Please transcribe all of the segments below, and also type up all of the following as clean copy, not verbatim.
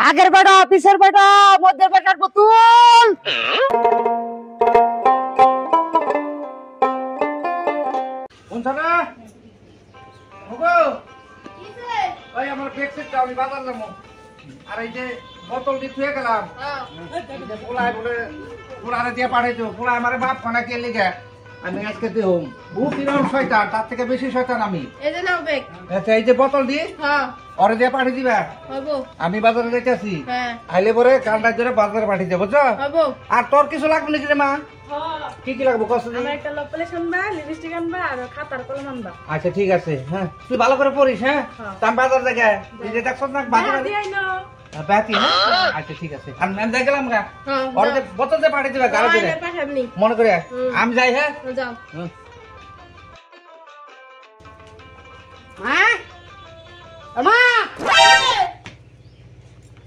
আগের বেটা পিছের বেটা মধ্যের বেটার পুতুল কোনটা না ওগো কিছে ওই আমার ব্যাগ সেটটা আমি বাজার যাবো আর এই যে বোতল দিয়ে থুয়ে গেলাম এই যে পোলায় বলে পোলারে দিয়ে পাঠাইছো পোলা আমারে বাপ খানা কে লিগে আমি আজকে দেহম বহুত নিরম শয়তান তার থেকে বেশি শয়তান আমি এই যে নাও ব্যাগ আচ্ছা এই যে বোতল দি হ্যাঁ ওরে দিয়ে পাঠিয়ে দিবা হবো আমি বাজারে যাইতাছি হ্যাঁ আইলে পরে কালটা ধরে বাজারে পাঠিয়ে দেব বুঝছো হবো আর তোর কিছু লাগবে নাকি রে মা হ্যাঁ কি কি লাগবে কষ্ট আমার একটা লপলেশ আনবা লিপস্টিক আনবা আর খাতার কলম আনবা আচ্ছা ঠিক আছে হ্যাঁ তুই ভালো করে পড়িস হ্যাঁ তাম বাজার জায়গায় এই যে দেখছ না বাজার দিই না বাকি হ্যাঁ আচ্ছা ঠিক আছে আর আমি দেখলাম গা ওর যে বোতল দিয়ে পাঠিয়ে দিবা গাড়ি ধরে পাঠাবনি মনে করে আমি যাই হ্যাঁ যাও মা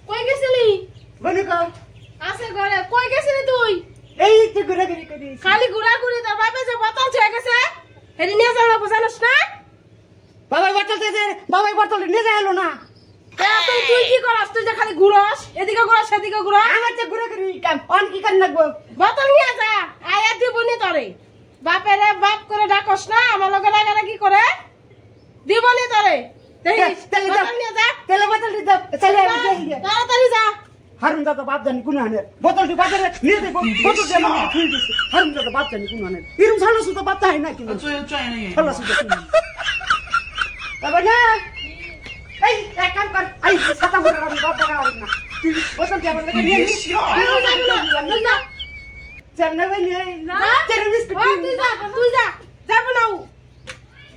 কই গেছিলি বলি কো আছে ঘরে কই গেছিলি তুই এই যে ঘুরাঘুরি করি খালি ঘুরাঘুরি তোর বাপে যে বোতল ছুঁয়ে গেছে হেরি নিয়ে যাও বুঝানোস না বাবাই বোতল নিয়ে যাইলো না তুই কি করস তুই যে খালি ঘুরস এদিকে ঘুরস সেদিকে ঘুরস আমার যে ঘুরাঘুরি কাম অন কি কান লাগবো বোতল নিয়ে যা আয়া দিবনি তোরে বাপেরে বাপ করে ডাকস না আমার লগে রাগারাগি করে দিবনি তোরে দেখিস তেলে বোতল নিয়ে যা তেলে বোতল দি দাও চলে আমি দেখি তাড়াতাড়ি যা হারুন দাদা বাপ জানি কোন আনে বোতলটি বাজারে নিয়ে দেবো বোতল দিয়ে আমাকে থুই দিছে হারুন দাদা বাপ জানি কোন আনে এরকম ছালো সুতো বাপ তাই না কিন্তু ছালো সুতো বাবা না এই এক কাম কর এই ছাতা করে আমি বাপ টাকা আর না তুই বোতল দিয়ে আমাকে নিয়ে নিস না জানা ভাই নিয়ে না তেরে মিস তুই যা যাব না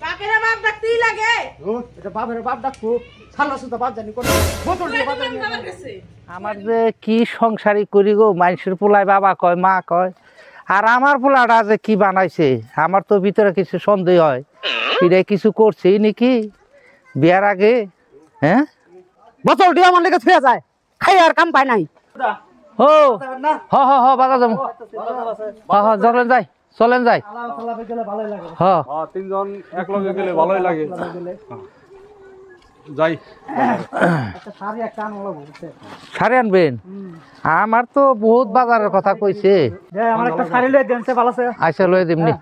বাপের বাপ ডাকতেই লাগে ও এটা বাপের বাপ ডাকো ছালো সুতো বাপ জানি কোন বোতল দিয়ে বাজারে নিয়ে গেছে আমার যে কি সংসারই করি গো মানুষের পোলায় বাবা কয় মা কয় আর আমার পোলাটা যে কি বানাইছে আমার তো ভিতরে কিছু সন্দেহ হয় এটা কিছু করছেই নাকি বিয়ার আগে হ্যাঁ বোতল দিয়ে আমার লেগে ছুঁয়ে যায় খাই আর কাম পায় নাই ও হ বাজার যাবো চলেন যাই হ্যাঁ তিনজন একলগে গেলে ভালোই লাগে যাই শাড়ি আনবেন আমার তো বহুত বাজারের কথা কইছে আমার একটা শাড়ি লয়ে দেন সে ভালো আছে আচ্ছা লয়ে দিমনি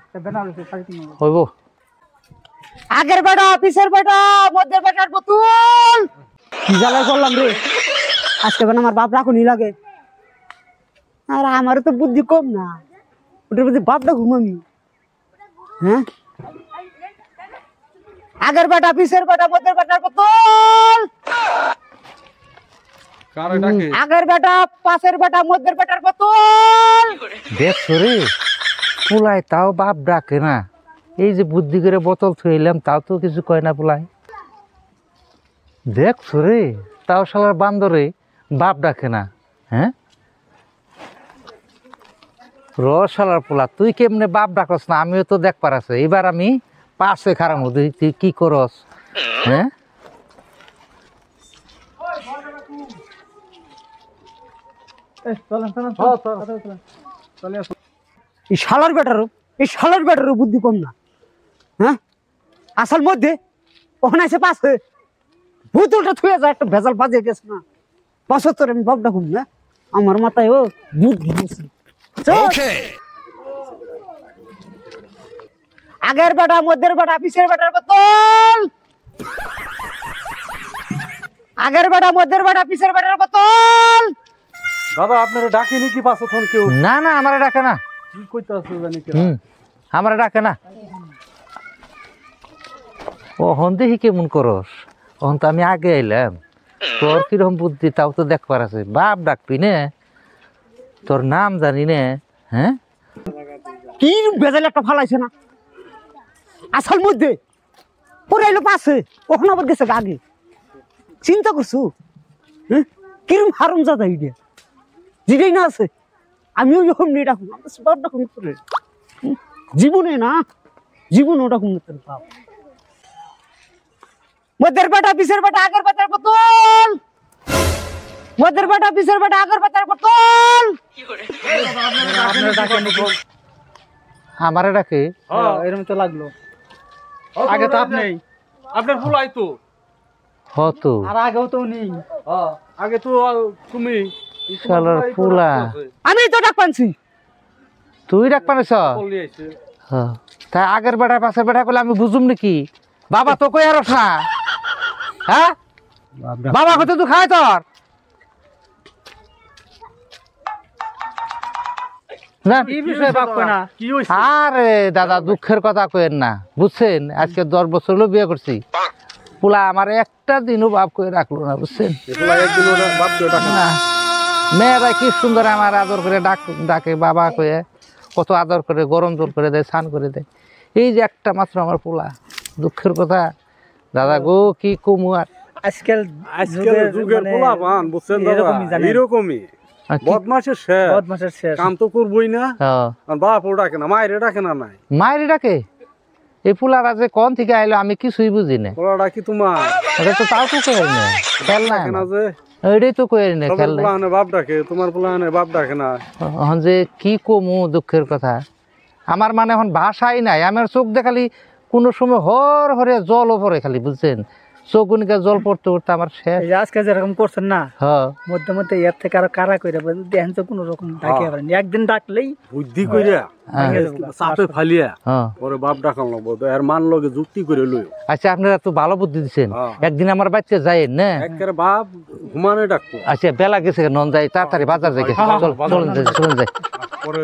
হইব আগের বেটা পিছের বেটা মধ্যের বেটার পুতুল কি জ্বালা করলাম রে আজকে বেটা আমার বাপ রাখুনি লাগে আর আমারও তো বুদ্ধি কম না ওটার বুদ্ধি বাপ রাখুম আমি হ্যাঁ আগের বেটা পিছের বেটা মধ্যের বেটার পুতুল কারে ডাকে আগের বেটা পাশের বেটা মধ্যের বেটার পুতুল দেখছো রে পোলায় তাও বাপ ডাকে না এই যে বুদ্ধি করে বোতল থইলাম তাও তো কিছু কয় না পোলায় দেখছো রে তাও শালার বান্দরে বাপ ডাকে না হ্যাঁ রসালার পোলা তুই কেমনে বাপ ডাকস না আমিও তো দেখ পারাছে এবার আমি পাশে খারাপ তুই কি করস হ্যাঁ এই শালার বেটারও বুদ্ধি কম না হ্যাঁ আসল মধ্যে ওখানে এসে পাশে বোতলটা থুয়ে যায় একটা ভেজাল বাজে গেছে না বছর তোর আমি বাপ ডাকুম না আমার মাথায় ও বুদ্ধি গেছে আগের বেটা মধ্যের বেটা পিছের বেটার বোতল আগের বেটা মধ্যের বেটা পিছের বেটার বোতল দাদা আপনারা ডাকেনি কি পাঁচ তখন কেউ না আমারে ডাকে না কি কইতে আছে জানি কি আমারে ডাকে না ওহন দেখি কেমন করস ওহন তো আমি আগে এলাম তোর কিরকম বুদ্ধি তাও তো দেখবার আছে বাপ ডাকবি নে তোর নাম জানি নে হ্যাঁ কি ভেজাল একটা ফালাইছে না আসল মধ্যে পড়াইলো পাশে ওখানে আবার গেছে আগে চিন্তা করছো হ্যাঁ কিরম হারম যাতা এটা যেটাই না আছে আমিও যখন মেয়ে ডাকুন বাপ ডাকুন করে জীবনে না জীবন ওটা কম বাপ মধ্যের বেটা পিছের বেটা আগের বেটার বোতল মধ্যের বেটা পিছের বেটা আগের বেটার বোতল আমারে ডাকে এরকম তো লাগলো আগে তো আপনি আপনার ফুল আইতো হতো আর আগেও তো নেই আগে তো তুমি শালার পোলা। আমি তো ডাক পানছি। তুই ডাক পানিস? বললি আইছে হ্যাঁ, তাই আগের বেটা পাশের বেটা করলে আমি বুঝুম নাকি? বাবা তো কই আরস না, হ্যাঁ? বাবা কত তুই খায় তোর না? কি বিষয় বাপ কয় না কি হইছে? আরে দাদা দুঃখের কথা কইেন না, বুঝছেন? আজকে 10 বছর হলো বিয়ে করছি, পোলা আমার একটা দিনও বাপ কয়ে রাখলো না, বুঝছেন? এগুলা একদিন ওরা বাপ কয় ডাকে না। না, মেয়েরা কি সুন্দর আমার আদর করে ডাকে বাবা কয়ে, কত আদর করে, গরম জল করে দেয়, স্নান করে দেয়। এই যে একটা মাত্র আমার পোলা, দুঃখের কথা দাদা গো, কি কমু আর। আজকাল যুগের পোলা পান, বুঝছেন দাদা, এরকমই আর কি- বদমাশের শেষ কাম তো করবই না। হ্যাঁ, আর বাপও ডাকে না, মায়ের ডাকে না। নাই মায়ের ডাকে। এই পোলারা যে কোন থেকে আইলো আমি কিছুই বুঝি না। ওরা ডাকি তোমার ওটা তো তাও তো কই না, খেল না ডাকে না যে ওইটাই তো কই না, সবার খেল না। পোলাহানে বাপ ডাকে, তোমার পোলাহানে বাপ ডাকে না। এখন যে কি কমু দুঃখের কথা, আমার মানে এখন ভাষাই নাই। আমার চোখ দেখালি কোনো সময় হর হরে জলও পড়ে খালি, বুঝছেন? চোখ উনিকে জল পড়তে পড়তে আমার শেষ। এই যে আজকে যেরকম করছেন না, হ্যাঁ, মধ্যে মধ্যে এর থেকে আরো কারা কইরা দেখেন তো কোনো রকম ডাকে পারেন, একদিন ডাকলেই বুদ্ধি কইরা হ্যাঁ, চাপে ফালিয়া হ্যাঁ। পরে বাপ ডাকাল লাগবো, এর মান লগে যুক্তি করে লইও। আচ্ছা, আপনারা তো ভালো বুদ্ধি দিচ্ছেন। হ্যাঁ। একদিন আমার বাচ্চা যায় না, একেবারে বাপ ঘুমানে ডাকবো। আচ্ছা বেলা গেছে, নন যাই তাড়াতাড়ি বাজার যাই, চল চলুন যাই, চলুন যাই। পরে